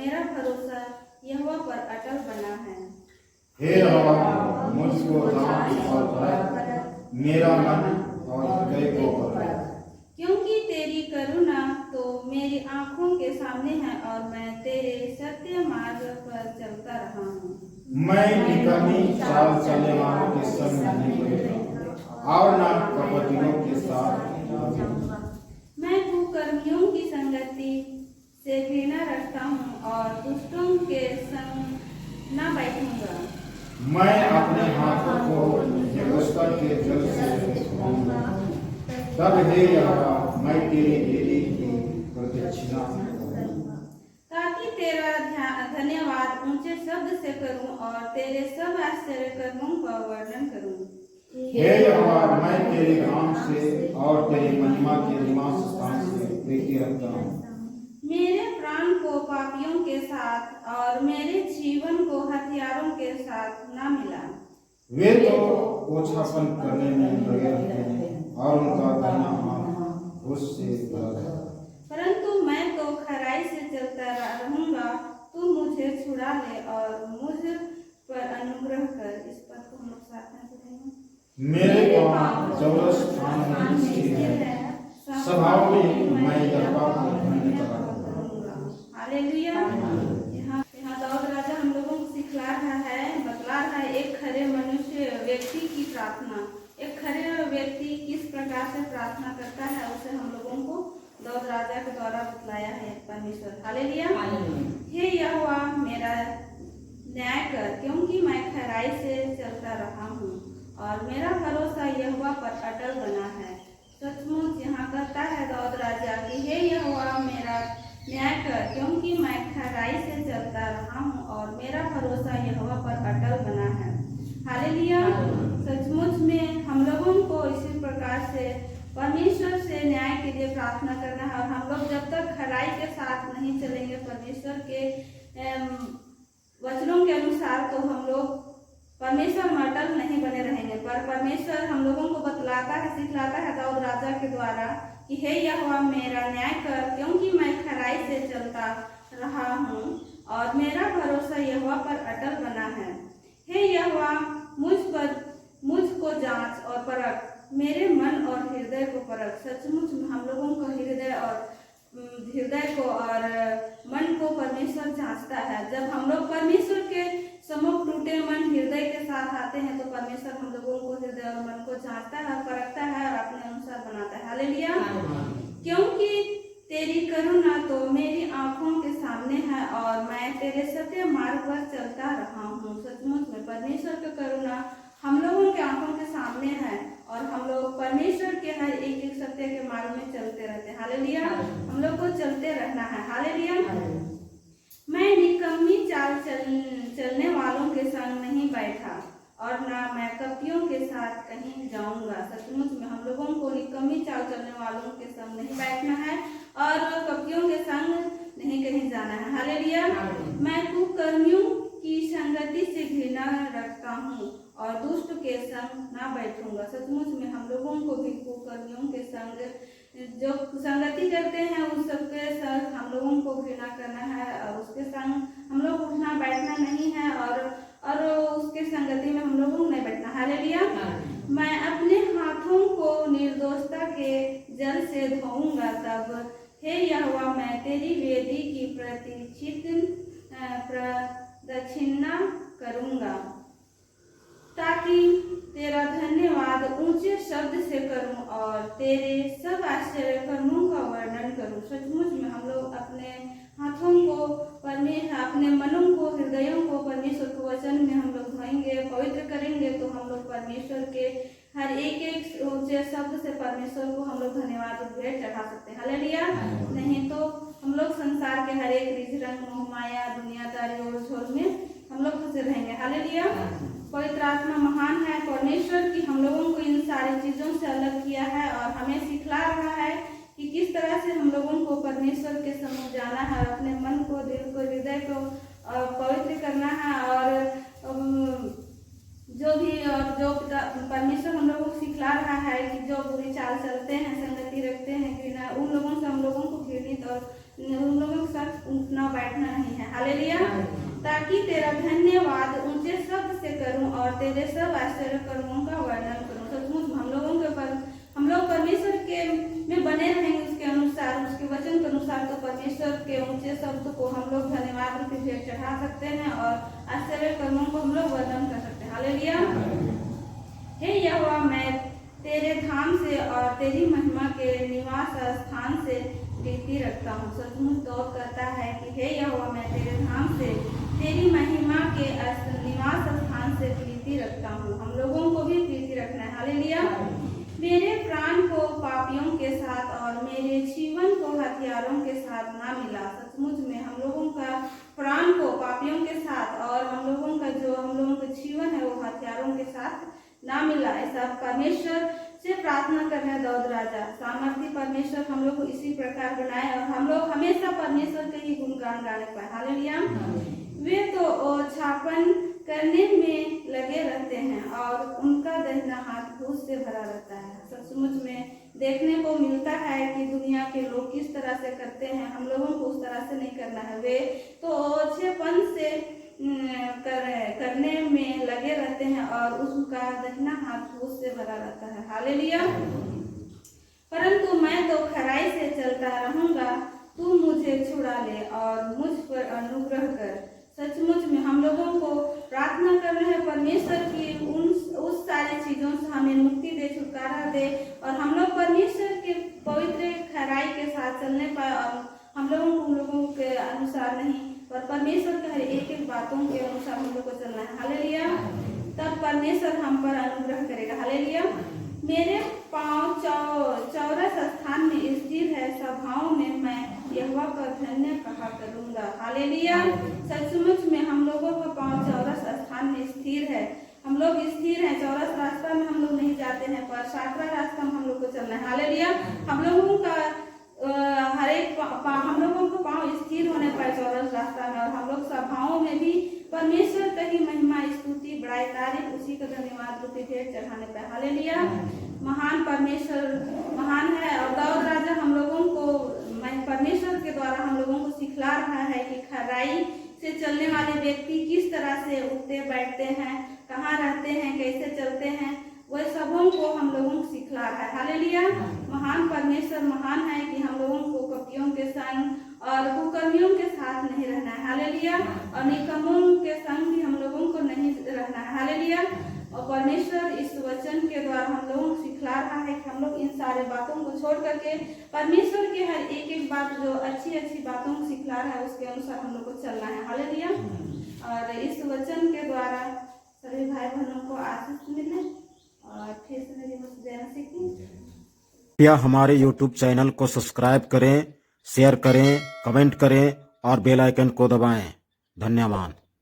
मेरा भरोसा यहोवा पर अटल बना है। हे यहोवा, मुझको जांच और परख, मेरा मन और हृदय को परख। क्योंकि तेरी करुणा तो मेरी आंखों के सामने है और मैं तेरे सत्य मार्ग पर चलता रहा हूँ। मैं निकम्मी चाल चलने वालों के संग नहीं बैठा और न कपटियों के साथ जाऊंगा। मैं कुकर्मियों की संगति से घृणा रखता हूँ और दुष्टों के संग न बैठूंगा। मैं अपने हाथों को व्यवस्था के जल से धोऊंगा। तब हे यहोवा, मैं तेरी वेदी की प्रदक्षिणा करूंगा, ताकि तेरा धन्यवाद ऊंचे शब्द से करूं और तेरे सब आश्चर्य कर्मों का वर्णन करूं। हे यहोवा, मैं तेरे नाम से और तेरी महिमा के निवास स्थान से प्रीति रखता हूँ। मेरे प्राण को पापियों के साथ और मेरे जीवन को हथियारों के साथ न मिला। वे तो ओछापन करने में लगे रहते हैं और उनका दाहिना हाथ घूस से भरा है। परंतु मैं तो खराई से चलता रहूंगा। तू मुझे छुड़ा ले और मुझ पर अनुग्रह कर। इस पद को हम लोग साथ में पढ़ेंगे। मेरे पाँव चौरस स्थान में स्थिर है, स्वभाव में मैं यहोवा को धन्यवाद करूंगा। हालेलुया। यहाँ दाऊद राजा हम लोगों को सिखला रहा है, बतला रहा है एक खरे मनुष्य व्यक्ति की प्रार्थना। एक खरे व्यक्ति किस प्रकार से प्रार्थना करता है उसे हम लोगों को दाऊद राजा के द्वारा बतलाया है परमेश्वर। हालेलुया। हे यहोवा, मेरा न्याय कर, क्योंकि मैं खराई से चलता रहा हूँ और मेरा भरोसा यहोवा पर अटल बना है। सचमुच यहाँ कहता है दाऊद राजा कि हे यहोवा, मेरा न्याय कर, क्योंकि मैं खराई से चलता रहा हूँ और मेरा भरोसा यहोवा पर अटल बना है। हालेलुया। सचमुच में हम लोगों को इसी प्रकार से परमेश्वर से न्याय के लिए प्रार्थना करना है। और हम लोग जब तक खराई के साथ नहीं चलेंगे परमेश्वर के वचनों के अनुसार, तो हम लोग परमेश्वर में अटल नहीं बने रहेंगे। पर परमेश्वर हम लोगों को बतलाता है, सिखलाता है दाऊद राजा के द्वारा कि हे यहोवा, मेरा न्याय कर, क्योंकि मैं खराई से चलता रहा हूँ और मेरा भरोसा यहोवा पर अटल बना है। हे यहोवा, मुझको जांच और परख, मेरे मन और हृदय को परख। सचमुच हम लोगों को हृदय को और मन को परमेश्वर जांचता है। जब हम लोग परमेश्वर के सम्मुख टूटे मन हृदय के साथ आते हैं तो परमेश्वर हम लोगों को हृदय और मन को जांचता है, परखता है और अपने अनुसार बनाता है। हालेलुया। क्योंकि तेरी करुणा तो मेरी आंखों के सामने है और मैं तेरे सत्य मार्ग पर चलता रहा हूँ। सचमुच में परमेश्वर की करुणा हम लोगों के आंखों के सामने है और हम लोग परमेश्वर के हर एक एक सत्य के मार्ग में चलते रहते हैं। हालेलुया। हम लोग को चलते रहना है। हालेलुया। मैं निकम्मी चाल चलने वालों के संग नहीं बैठा और ना मैं कपटियों के साथ कहीं जाऊंगा। सचमुच में हम लोगों को निकम्मी चाल चलने वालों के संग नहीं बैठना है और कपटियों के संग नहीं कहीं जाना है। हालेलुया। मैं कुकर्मियों की संगति से घृणा रखता हूँ और दुष्ट के संग ना बैठूंगा। सचमुच में हम लोगों को भी कुकर्मियों के संग जो संगति करते हैं उस सबके संग हम लोगों को घृणा करना है और उसके संग हम लोग उठना बैठना नहीं है और उसके संगति में हम लोगों को नहीं बैठना। हालेलुया। मैं अपने हाथों को निर्दोषता के जल से धोऊंगा। तब हे यहोवा, मैं तेरी वेदी की प्रदक्षिणा करूंगा, ताकि तेरा धन्यवाद ऊंचे शब्द से करूं और तेरे सब आश्चर्य कर्मों का वर्णन करूं। सचमुच में हम लोग अपने हाथों को अपने मनों को, हृदयों को परमेश्वर के वचन में हम लोग धोएंगे, पवित्र करेंगे, तो हम लोग परमेश्वर के हर एक एक ऊंचे शब्द से परमेश्वर को हम लोग धन्यवाद भेंट चढ़ा सकते हैं। हालेलुया। नहीं तो हम लोग संसार के हर एक रिझ रंग, मोह माया, दुनियादारी और झोल में हम लोग फंसे रहेंगे। हालेलुया। पवित्र आत्मा महान है परमेश्वर की हम लोगों को इन सारी चीजों से अलग किया है और हमें सिखला रहा है कि किस तरह से हम लोगों को परमेश्वर के सम्मुख जाना है, अपने मन को, दिल को, हृदय को पवित्र करना है और जो परमेश्वर हम लोगों को सिखला रहा है कि जो बुरी चाल चलते हैं, संगति रखते हैं घृणा, उन लोगों से हम लोगों को घृणित और उन लोगों के साथ उठना बैठना नहीं है। है। हालेलुया। ताकि तेरा धन्यवाद ऊंचे शब्द से करूं और तेरे सब आश्चर्य कर्मों का वर्णन करूं। सचमुच हम लोगों के ऊपर हम लोग परमेश्वर के में बने रहेंगे उसके अनुसार, उसके वचन के अनुसार, तो परमेश्वर के ऊंचे शब्द को हम लोग धन्यवाद रूपी भेंट चढ़ा सकते हैं और आश्चर्य कर्मों को हम लोग वर्णन कर सकते हैं। हालेलुया। हे यहोवा, मैं तेरे धाम से और तेरी महिमा के निवास स्थान से प्रीति रखता हूँ। सचमुच दौड़ करता है कि हे यहोवा, मैं तेरे धाम से तेरी महिमा के निवास स्थान से प्रीति रखता हूँ। हम लोगों को भी प्रीति रखना है। हालेलुया। मेरे प्राण को पापियों के साथ और मेरे जीवन को हथियारों के साथ ना मिला। सचमुच में हम लोगों का प्राण को पापियों के साथ और हम लोगों का जीवन है वो हथियारों के साथ ना मिला। ऐसा परमेश्वर से प्रार्थना कर रहे हैं दाऊद राजा। सामर्थी परमेश्वर हम लोग को इसी प्रकार बनाए और हम लोग हमेशा परमेश्वर के ही गुणगान गाने पाए। हालेलुया। वे तो छापन करने में लगे रहते हैं और उनका दाहिना हाथ घूस से भरा रहता है। सचमुच में देखने को मिलता है कि दुनिया के लोग किस तरह से करते हैं, हम लोगों को उस तरह से नहीं करना है। वे तो ओछेपन से करने में लगे रहते हैं और उसका दाहिना हाथ घूस से भरा रहता है। हालेलुया। परंतु मैं तो खराई से चलता रहूंगा, तू मुझे छुड़ा ले और मुझ पर अनुग्रह कर। सचमुच में हम लोगों को प्रार्थना कर रहे हैं परमेश्वर की उस सारी चीजों से हमें मुक्ति दे, छुटकारा दे और हम लोग परमेश्वर के पवित्र खराई के साथ चलने पाए और हम लोगों के अनुसार नहीं पर परमेश्वर के हर एक बातों के अनुसार हम लोग को चलना है। हालेलुया। तब परमेश्वर हम पर अनुग्रह करेगा। हालेलुया। मेरे पांव चौरस स्थान में स्थिर है, सभाओं में मैं यहोवा का धन्य कहा करूंगा। हालेलुया। सचमुच में हम लोगों का पांव चौरस स्थान में स्थिर है। हम लोग स्थिर हैं, चौरस रास्ता में हम लोग नहीं जाते हैं पर साकरा रास्ता में हम लोग को चलना है। हालेलुया। हम लोगों का हम लोगों को पांव स्थिर होने पर चौरस रास्ता में और हम लोग सभाओं में भी परमेश्वर का ही महिमा, स्तुति, बड़ाई, तारीफ, उसी का धन्यवाद रूपी भेंट चढ़ाने पर। हालेलुया। महान परमेश्वर महान है और दाऊद राजा हम लोगों को परमेश्वर के द्वारा हम लोगों को सिखला रहा है कि खराई से चलने वाले व्यक्ति किस तरह से उठते बैठते हैं, कहाँ रहते हैं, कैसे चलते हैं, वह सबों को हम लोगों को सिखला रहा है। हालेलुया। महान परमेश्वर महान है कि हम लोगों को कपटियों के संग और कुकर्मियों के साथ नहीं रहना है। हालेलुया। और निकम्मों के संग भी हम लोगों को नहीं रहना है। हालेलुया। और परमेश्वर इस वचन के द्वारा हम लोगों को सिखला रहा है कि हम लोग इन सारे बातों को छोड़ करके परमेश्वर के हर एक बात जो अच्छी बातों को सिखला रहा है उसके अनुसार हम लोग को चलना है। हालेलुया। और इस वचन के द्वारा सभी भाई बहनों को आशीष मिले और फिर से मेरी देना सीखें। कृपया हमारे YouTube चैनल को सब्सक्राइब करें, शेयर करें, कमेंट करें और बेल आइकन को दबाएं। धन्यवाद।